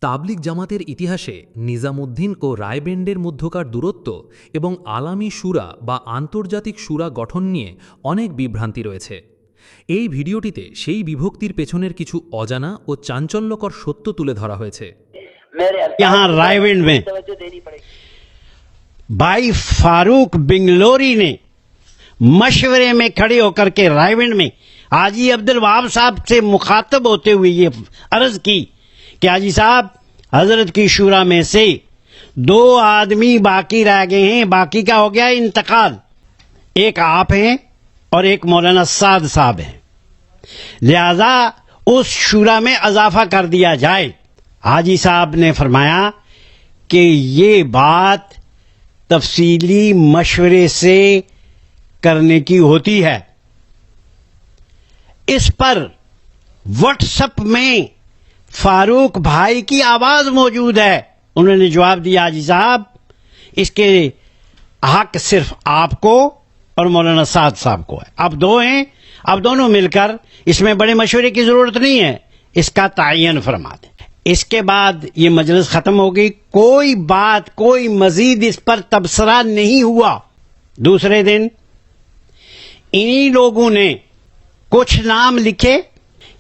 তাবলিগ জামাতের ইতিহাসে নিজামুদ্দিন ও রায়বেন্ডের মধ্যকার দূরত্ব এবং আলামী শুরা বা আন্তর্জাতিক শুরা গঠন নিয়ে অনেক বিভ্রান্তি রয়েছে। এই ভিডিওটিতে সেই বিভক্তির পেছনের কিছু অজানা ও চাঞ্চল্যকর সত্য তুলে ধরা হয়েছে। यहाँ रायविंड में भाई फारूक बिंगलोरी ने मशवरे में खड़े होकर के रायविंड में हाजी अब्दुल वहाब साहब से मुखातब होते हुए ये अर्ज की कि हाजी साहब, हजरत की शूरा में से 2 आदमी बाकी रह गए हैं, बाकी का हो गया इंतकाल। एक आप हैं और एक मौलाना साद साहब हैं, लिहाजा उस शूरा में इजाफा कर दिया जाए। हाजी साहब ने फरमाया कि ये बात तफसीली मशवरे से करने की होती है। इस पर व्हाट्सएप में फारूक भाई की आवाज मौजूद है। उन्होंने जवाब दिया, हाजी साहब, इसके हक सिर्फ आपको और मौलाना साद साहब को है। अब 2 हैं, अब दोनों मिलकर, इसमें बड़े मशवरे की जरूरत नहीं है, इसका तायन फरमा दें। इसके बाद ये मजलिस खत्म हो गई, कोई बात, कोई मजीद इस पर तबसरा नहीं हुआ। दूसरे दिन इन्हीं लोगों ने कुछ नाम लिखे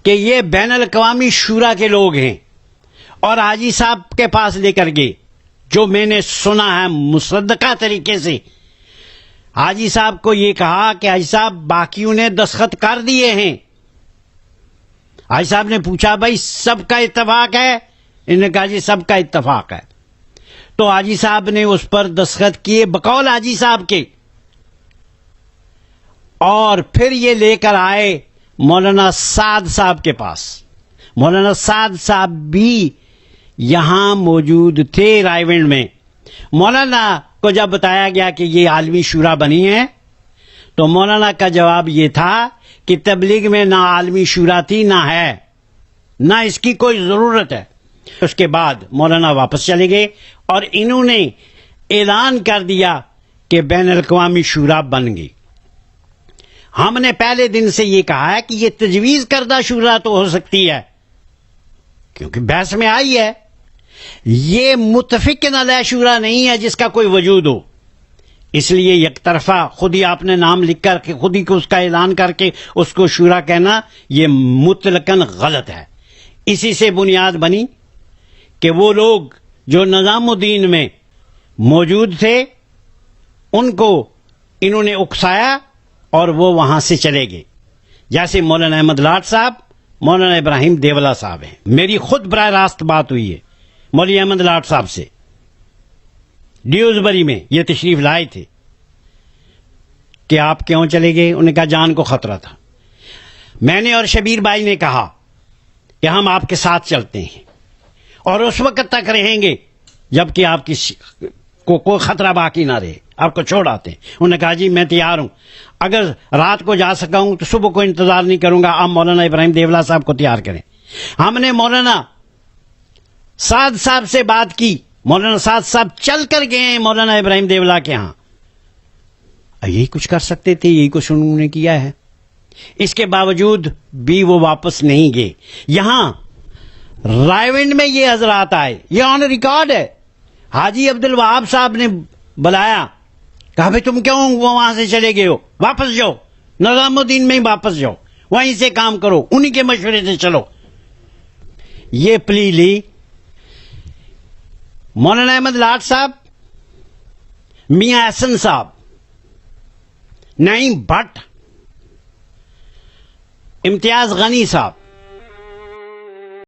कि ये बैनुल अक़वामी शूरा के लोग हैं और हाजी साहब के पास लेकर गए। जो मैंने सुना है मुसद्दका तरीके से, हाजी साहब को ये कहा कि हाजी साहब, बाकियों ने दस्तखत कर दिए हैं। हाजी साहब ने पूछा, भाई सबका इत्तफाक है? इन्होंने कहा, जी सबका इत्तफाक है। तो हाजी साहब ने उस पर दस्तखत किए बकौल हाजी साहब के, और फिर ये लेकर आए मौलाना साद साहब के पास। मौलाना साद साहब भी यहां मौजूद थे रायविंड में। मौलाना को जब बताया गया कि ये आलमी शूरा बनी है, तो मौलाना का जवाब ये था कि तबलीग में ना आलमी शूरा थी, ना है, ना इसकी कोई जरूरत है। उसके बाद मौलाना वापस चले गए और इन्होंने ऐलान कर दिया कि बैनुल अक़वामी शूरा बन गई। हमने पहले दिन से ये कहा है कि ये तजवीज करदा शूरा तो हो सकती है, क्योंकि बहस में आई है। ये मुतफिकन अलैह शूरा नहीं है जिसका कोई वजूद हो। इसलिए एक तरफा खुद ही आपने नाम लिख कर के खुद ही को उसका ऐलान करके उसको शूरा कहना, ये मुतलकन गलत है। इसी से बुनियाद बनी कि वो लोग जो निजामुद्दीन में मौजूद थे, उनको इन्होंने उकसाया और वो वहां से चले गए। जैसे मौलाना अहमद लाट साहब, मौलाना इब्राहिम देवला साहब हैं। मेरी खुद बराह रास्त बात हुई है मौलवी अहमद लाट साहब से, ड्यूसबरी में ये तशरीफ लाए थे कि आप क्यों चले गए। उन्होंने कहा, जान को खतरा था। मैंने और शबीर भाई ने कहा कि हम आपके साथ चलते हैं और उस वक्त तक रहेंगे जबकि आपकी को कोई खतरा बाकी ना रहे, आपको छोड़ आते हैं। उन्होंने कहा, जी मैं तैयार हूं, अगर रात को जा सका हूं तो सुबह को इंतजार नहीं करूंगा, आप मौलाना इब्राहिम देवला साहब को तैयार करें। हमने मौलाना साद साहब से बात की। मौलाना साद साहब चल कर गए हैं मौलाना इब्राहिम देवला के यहां। यही कुछ कर सकते थे, यही कुछ उन्होंने किया है। इसके बावजूद भी वो वापस नहीं गए। यहां रायविंड में ये हजरात आए, ये ऑन रिकॉर्ड है। हाजी अब्दुल वहाब साहब ने बुलाया, कहा, भाई तुम क्यों वहां से चले गए हो, वापस जाओ, निजामुद्दीन में ही वापस जाओ, वहीं से काम करो, उन्हीं के मशवरे से चलो। ये प्ली ली। मौलाना अहमद लाट साहब, मियां हसन साहब, नईम भट्ट, इम्तियाज गनी साहब,